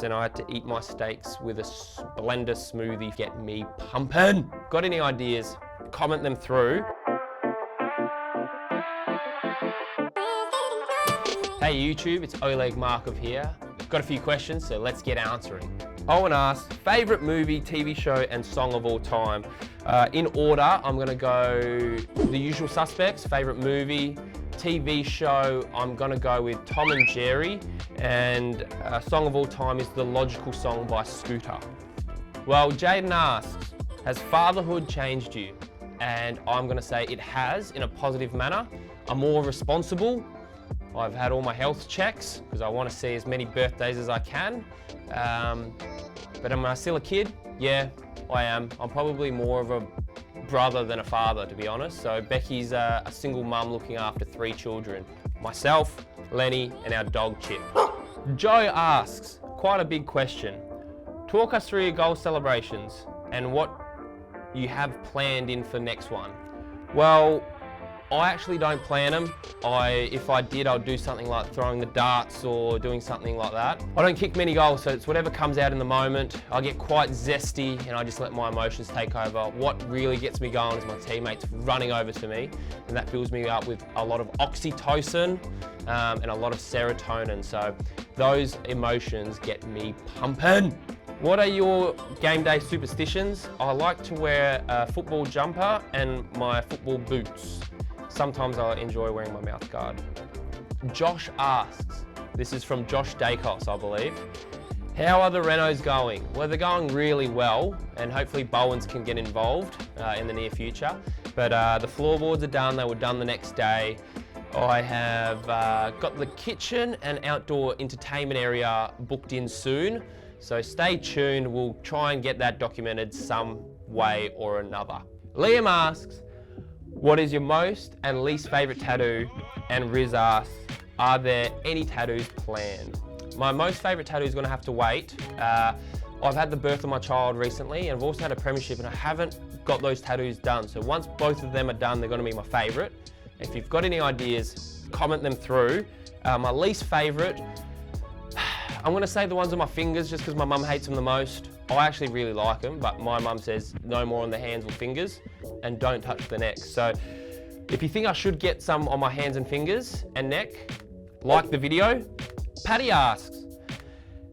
And I had to eat my steaks with a Blender smoothie. Get me pumping. Got any ideas? Comment them through. Hey YouTube, it's Oleg Markov here. Got a few questions, so let's get answering. Owen asks, favourite movie, TV show and song of all time. In order, I'm going to go The Usual Suspects, favourite movie. TV show, I'm going to go with Tom and Jerry. And song of all time is The Logical Song by Scooter. Well, Jaden asks, has fatherhood changed you? And I'm going to say it has, in a positive manner. I'm more responsible. I've had all my health checks because I want to see as many birthdays as I can. But am I still a kid? Yeah, I am. I'm probably more of a brother than a father, to be honest. So Becky's a single mum looking after 3 children. Myself, Lenny, and our dog Chip. Joe asks, quite a big question. Talk us through your goal celebrations and what you have planned in for next one. Well, I actually don't plan them. If I did, I'd do something like throwing the darts or doing something like that. I don't kick many goals, so it's whatever comes out in the moment. I get quite zesty and I just let my emotions take over. What really gets me going is my teammates running over to me, and that fills me up with a lot of oxytocin and a lot of serotonin. So those emotions get me pumping. What are your game day superstitions? I like to wear a football jumper and my football boots. Sometimes I enjoy wearing my mouth guard. Josh asks, this is from Josh Dacos, I believe. How are the renos going? Well, they're going really well, and hopefully Bowens can get involved in the near future. But the floorboards are done, they were done the next day. I have got the kitchen and outdoor entertainment area booked in soon. So stay tuned, we'll try and get that documented some way or another. Liam asks, what is your most and least favourite tattoo? And Riz asks, are there any tattoos planned? My most favourite tattoo is going to have to wait. I've had the birth of my child recently, and I've also had a premiership, and I haven't got those tattoos done. So once both of them are done, they're going to be my favourite. If you've got any ideas, comment them through. My least favourite, I'm going to say the ones on my fingers just because my mum hates them the most. I actually really like them, but my mum says no more on the hands or fingers and don't touch the neck. So if you think I should get some on my hands and fingers and neck, like the video. Patty asks,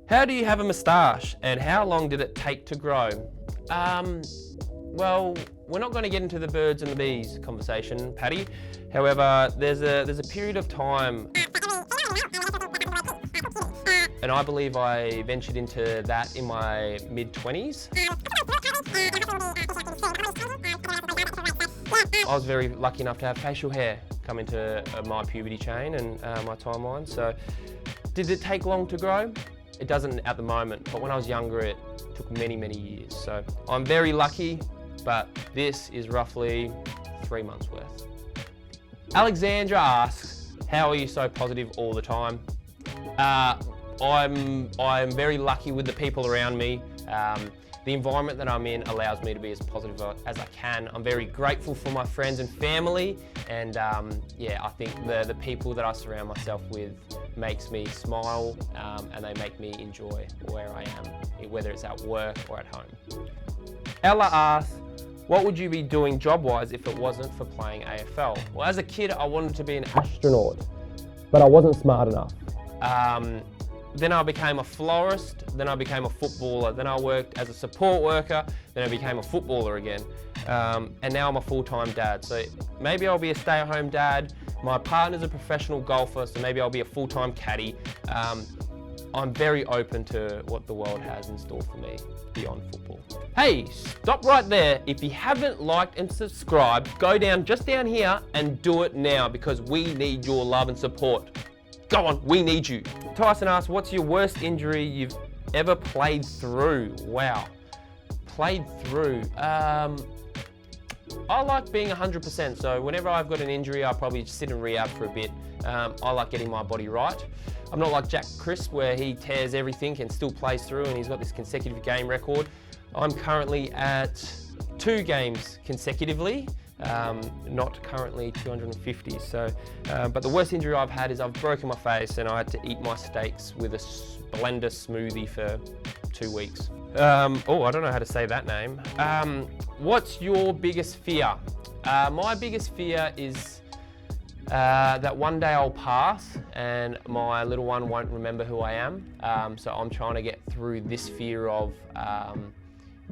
how do you have a moustache and how long did it take to grow? Well, we're not going to get into the birds and the bees conversation, Patty. However, there's a period of time, and I believe I ventured into that in my mid-20s. I was very lucky enough to have facial hair come into my puberty chain and my timeline. So, did it take long to grow? It doesn't at the moment, but when I was younger, it took many, many years. So, I'm very lucky, but this is roughly 3 months worth. Alexandra asks, how are you so positive all the time? I'm very lucky with the people around me. The environment that I'm in allows me to be as positive as I can. I'm very grateful for my friends and family, and yeah, I think the people that I surround myself with makes me smile, and they make me enjoy where I am, whether it's at work or at home. Ella asks, what would you be doing job-wise if it wasn't for playing AFL? Well, as a kid, I wanted to be an astronaut, but I wasn't smart enough. Then I became a florist, then I became a footballer, then I worked as a support worker, then I became a footballer again. And now I'm a full-time dad. So maybe I'll be a stay-at-home dad. My partner's a professional golfer, so maybe I'll be a full-time caddy. I'm very open to what the world has in store for me beyond football. Hey, stop right there. If you haven't liked and subscribed, go down just down here and do it now because we need your love and support. Go on, we need you. Tyson asks, what's your worst injury you've ever played through? Wow, played through. I like being 100%, so whenever I've got an injury, I probably just sit in rehab for a bit. I like getting my body right. I'm not like Jack Crisp where he tears everything and still plays through and he's got this consecutive game record. I'm currently at 2 games consecutively. Not currently 250. So, but the worst injury I've had is I've broken my face and I had to eat my steaks with a blender smoothie for 2 weeks. Oh, I don't know how to say that name. What's your biggest fear? My biggest fear is that one day I'll pass and my little one won't remember who I am. So I'm trying to get through this fear of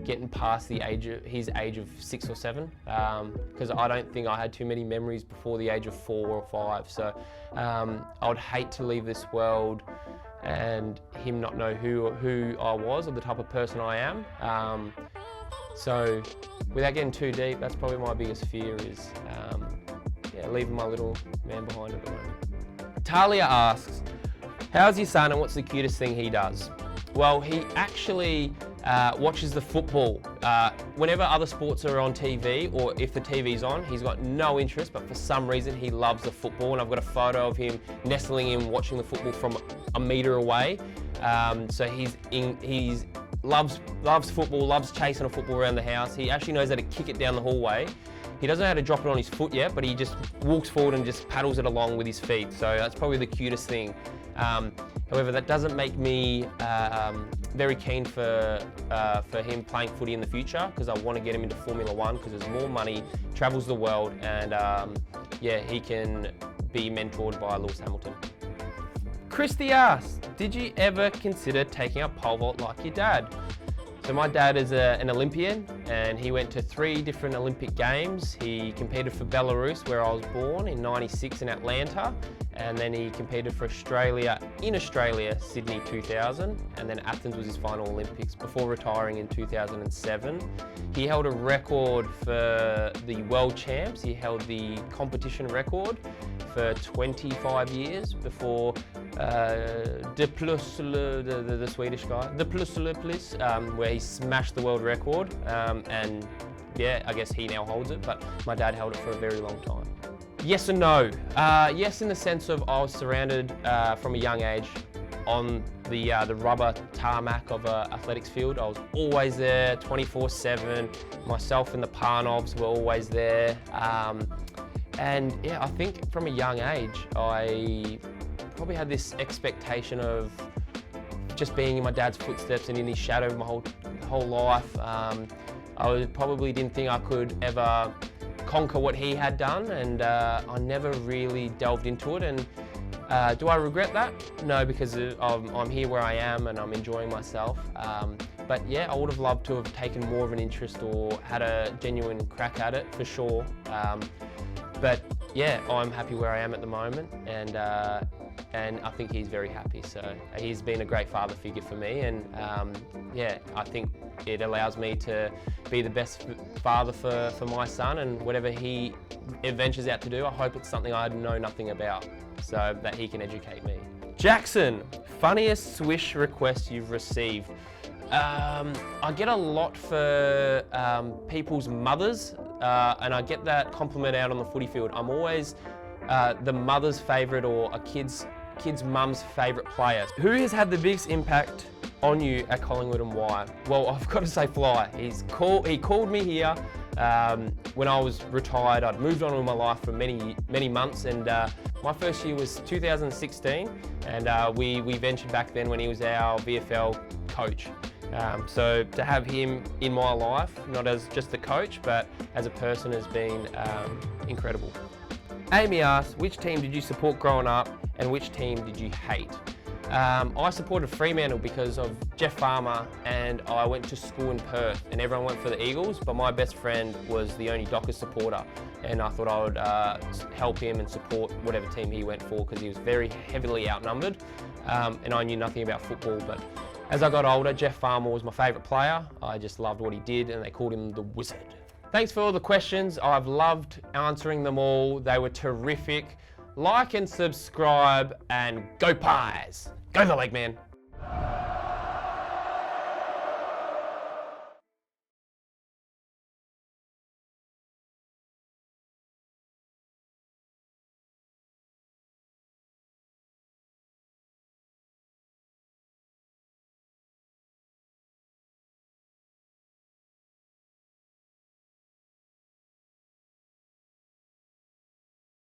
getting past his age of 6 or 7, because I don't think I had too many memories before the age of 4 or 5. So I would hate to leave this world and him not know who I was or the type of person I am. So without getting too deep, that's probably my biggest fear is leaving my little man behind at the moment. Talia asks, how's your son and what's the cutest thing he does? Well, he actually watches the football. Whenever other sports are on TV or if the TV's on, he's got no interest, but for some reason he loves the football, and I've got a photo of him nestling in watching the football from a metre away. So he loves football, loves chasing a football around the house. He actually knows how to kick it down the hallway. He doesn't know how to drop it on his foot yet, but he just walks forward and just paddles it along with his feet. So that's probably the cutest thing. However, that doesn't make me very keen for him playing footy in the future, because I want to get him into Formula 1 because there's more money, travels the world, and he can be mentored by Lewis Hamilton. Christy asked, did you ever consider taking up pole vault like your dad? So my dad is an Olympian, and he went to 3 different Olympic Games. He competed for Belarus, where I was born, in '96 in Atlanta, and then he competed for Australia in Australia, Sydney 2000, and then Athens was his final Olympics before retiring in 2007. He held a record for the World Champs. He held the competition record for 25 years before the Swedish guy, where he smashed the world record, and I guess he now holds it, but my dad held it for a very long time. Yes and no. Yes, in the sense of I was surrounded from a young age on the rubber tarmac of an athletics field. I was always there 24/7. Myself and the Parnovs were always there. And yeah, I think from a young age, I probably had this expectation of just being in my dad's footsteps and in his shadow my whole life. I probably didn't think I could ever conquer what he had done, and I never really delved into it. And do I regret that? No, because I'm here where I am and I'm enjoying myself. But yeah, I would have loved to have taken more of an interest or had a genuine crack at it for sure. But yeah, I'm happy where I am at the moment, and I think he's very happy. So he's been a great father figure for me, and I think it allows me to be the best father for my son, and whatever he ventures out to do, I hope it's something I know nothing about, so that he can educate me. Jackson, funniest Swish request you've received? I get a lot for people's mothers, and I get that compliment out on the footy field. I'm always the mother's favourite or a kid's mum's favourite player. Who has had the biggest impact on you at Collingwood and why? Well, I've got to say Fly. He called me here when I was retired. I'd moved on with my life for many months, and my first year was 2016, and we ventured back then when he was our VFL coach. So to have him in my life, not as just a coach, but as a person, has been incredible. Amy asked, which team did you support growing up and which team did you hate? I supported Fremantle because of Jeff Farmer, and I went to school in Perth, and everyone went for the Eagles, but my best friend was the only Dockers supporter, and I thought I would help him and support whatever team he went for, because he was very heavily outnumbered, and I knew nothing about football. But as I got older, Jeff Farmer was my favourite player. I just loved what he did, and they called him the Wizard. Thanks for all the questions. I've loved answering them all. They were terrific. Like and subscribe, and go Pies! Go the Leg Man!